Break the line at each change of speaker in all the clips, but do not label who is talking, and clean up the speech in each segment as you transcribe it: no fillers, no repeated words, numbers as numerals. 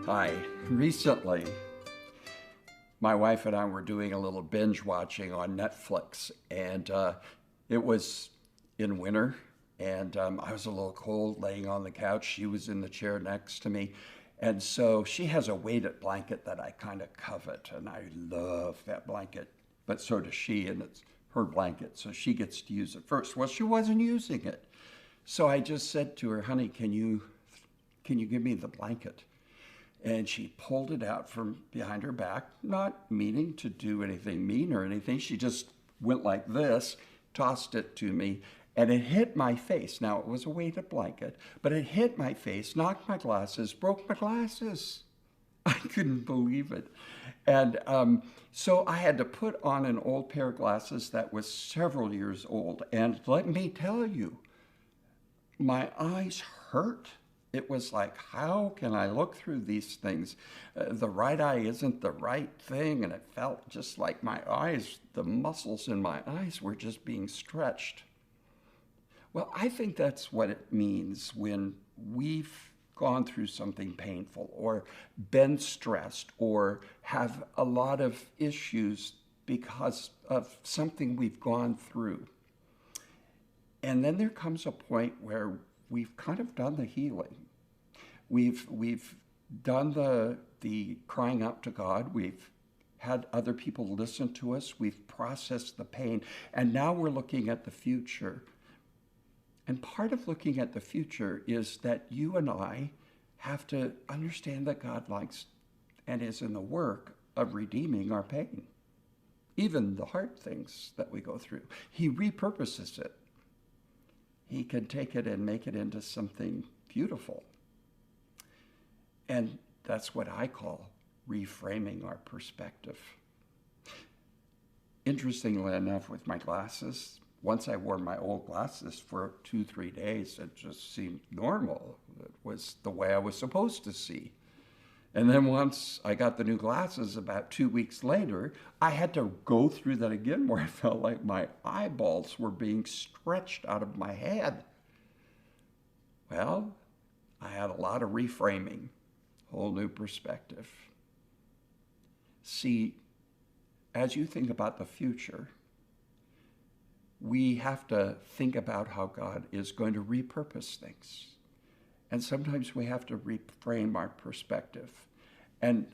Hi. Recently, my wife and I were doing a little binge watching on Netflix, and it was in winter, and I was a little cold laying on the couch. She was in the chair next to me, and so she has a weighted blanket that I kind of covet, and I love that blanket, but so does she, and it's her blanket, so she gets to use it first. Well, she wasn't using it, so I just said to her, "Honey, can you give me the blanket?" And she pulled it out from behind her back, not meaning to do anything mean or anything. She just went like this, tossed it to me, and it hit my face. Now, it was a weighted blanket, but it hit my face, knocked my glasses, broke my glasses. I couldn't believe it. And so I had to put on an old pair of glasses that was several years old. And let me tell you, my eyes hurt. It was like, how can I look through these things? The right eye isn't the right thing, and it felt just like my eyes, the muscles in my eyes were just being stretched. Well, I think that's what it means when we've gone through something painful or been stressed or have a lot of issues because of something we've gone through. And then there comes a point where we've kind of done the healing. We've done the crying out to God. We've had other people listen to us. We've processed the pain. And now we're looking at the future. And part of looking at the future is that you and I have to understand that God likes and is in the work of redeeming our pain, even the hard things that we go through. He repurposes it. He can take it and make it into something beautiful. And that's what I call reframing our perspective. Interestingly enough, with my glasses, once I wore my old glasses for 2, 3 days, it just seemed normal. It was the way I was supposed to see. And then once I got the new glasses about 2 weeks later, I had to go through that again where I felt like my eyeballs were being stretched out of my head. Well, I had a lot of reframing, whole new perspective. See, as you think about the future, we have to think about how God is going to repurpose things. And sometimes we have to reframe our perspective and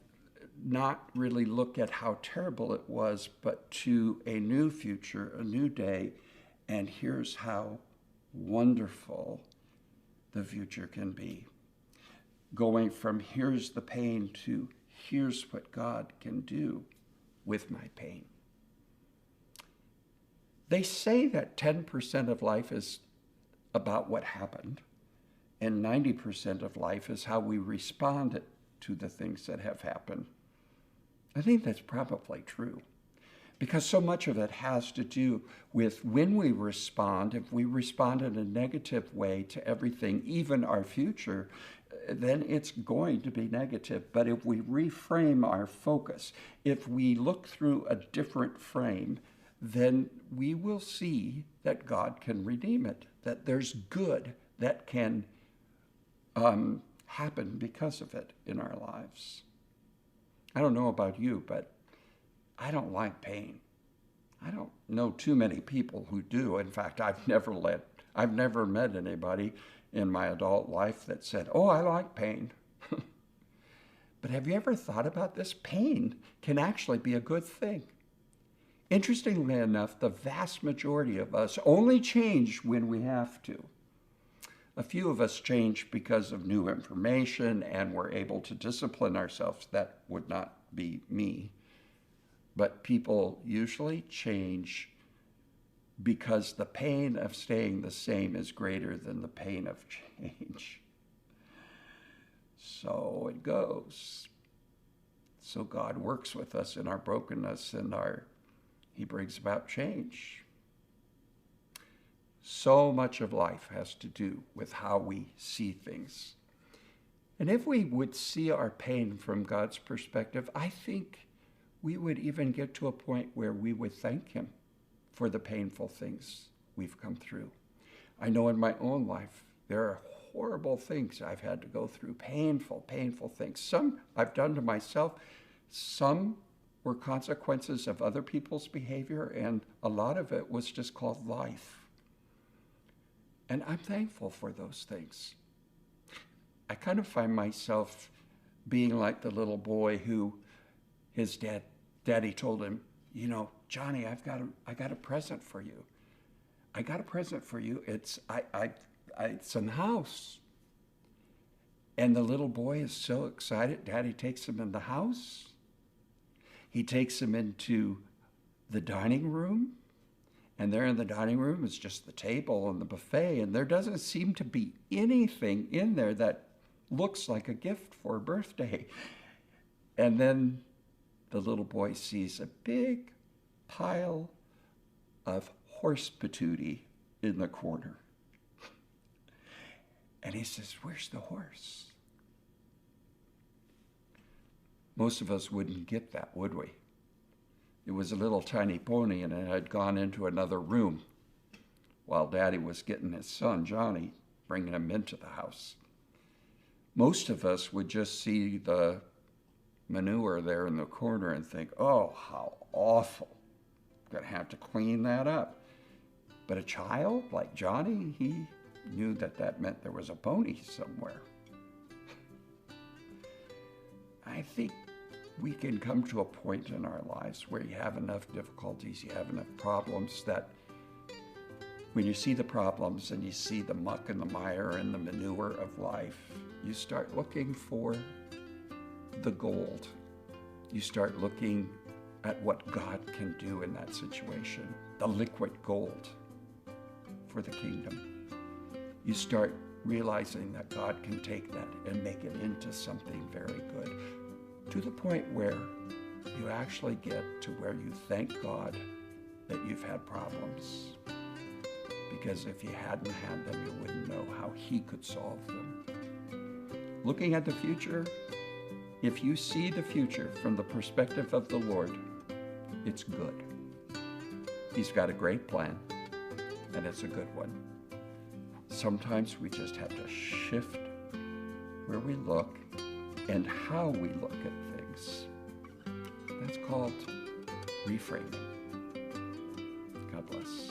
not really look at how terrible it was, but to a new future, a new day, and here's how wonderful the future can be. Going from here's the pain to here's what God can do with my pain. They say that 10% of life is about what happened, and 90% of life is how we responded to the things that have happened. I think that's probably true, because so much of it has to do with when we respond. If we respond in a negative way to everything, even our future, then it's going to be negative. But if we reframe our focus, if we look through a different frame, then we will see that God can redeem it, that there's good that can happen because of it in our lives. I don't know about you, but I don't like pain. I don't know too many people who do. In fact, I've never met anybody in my adult life that said, "Oh, I like pain." But have you ever thought about this? Pain can actually be a good thing. Interestingly enough, the vast majority of us only change when we have to. A few of us change because of new information and we're able to discipline ourselves. That would not be me. But people usually change because the pain of staying the same is greater than the pain of change. So it goes. So God works with us in our brokenness and He brings about change. So much of life has to do with how we see things. And if we would see our pain from God's perspective, I think we would even get to a point where we would thank Him for the painful things we've come through. I know in my own life, there are horrible things I've had to go through, painful, painful things. Some I've done to myself, some were consequences of other people's behavior, and a lot of it was just called life. And I'm thankful for those things. I kind of find myself being like the little boy who his daddy told him, you know, Johnny, I got a present for you. I got a present for you. It's in the house. And the little boy is so excited. Daddy takes him in the house. He takes him into the dining room. And there in the dining room is just the table and the buffet. And there doesn't seem to be anything in there that looks like a gift for a birthday. And then the little boy sees a big pile of horse patootie in the corner. And he says, where's the horse? Most of us wouldn't get that, would we? It was a little tiny pony, and it had gone into another room while Daddy was getting his son, Johnny, bringing him into the house. Most of us would just see the manure there in the corner and think, oh, how awful. I'm going to have to clean that up. But a child like Johnny, he knew that meant there was a pony somewhere. I think we can come to a point in our lives where you have enough difficulties, you have enough problems that when you see the problems and you see the muck and the mire and the manure of life, you start looking for the gold. You start looking at what God can do in that situation, the liquid gold for the kingdom. You start realizing that God can take that and make it into something very good, to the point where you actually get to where you thank God that you've had problems. Because if you hadn't had them, you wouldn't know how He could solve them. Looking at the future, if you see the future from the perspective of the Lord, it's good. He's got a great plan, and it's a good one. Sometimes we just have to shift where we look and how we look at things. That's called reframing. God bless.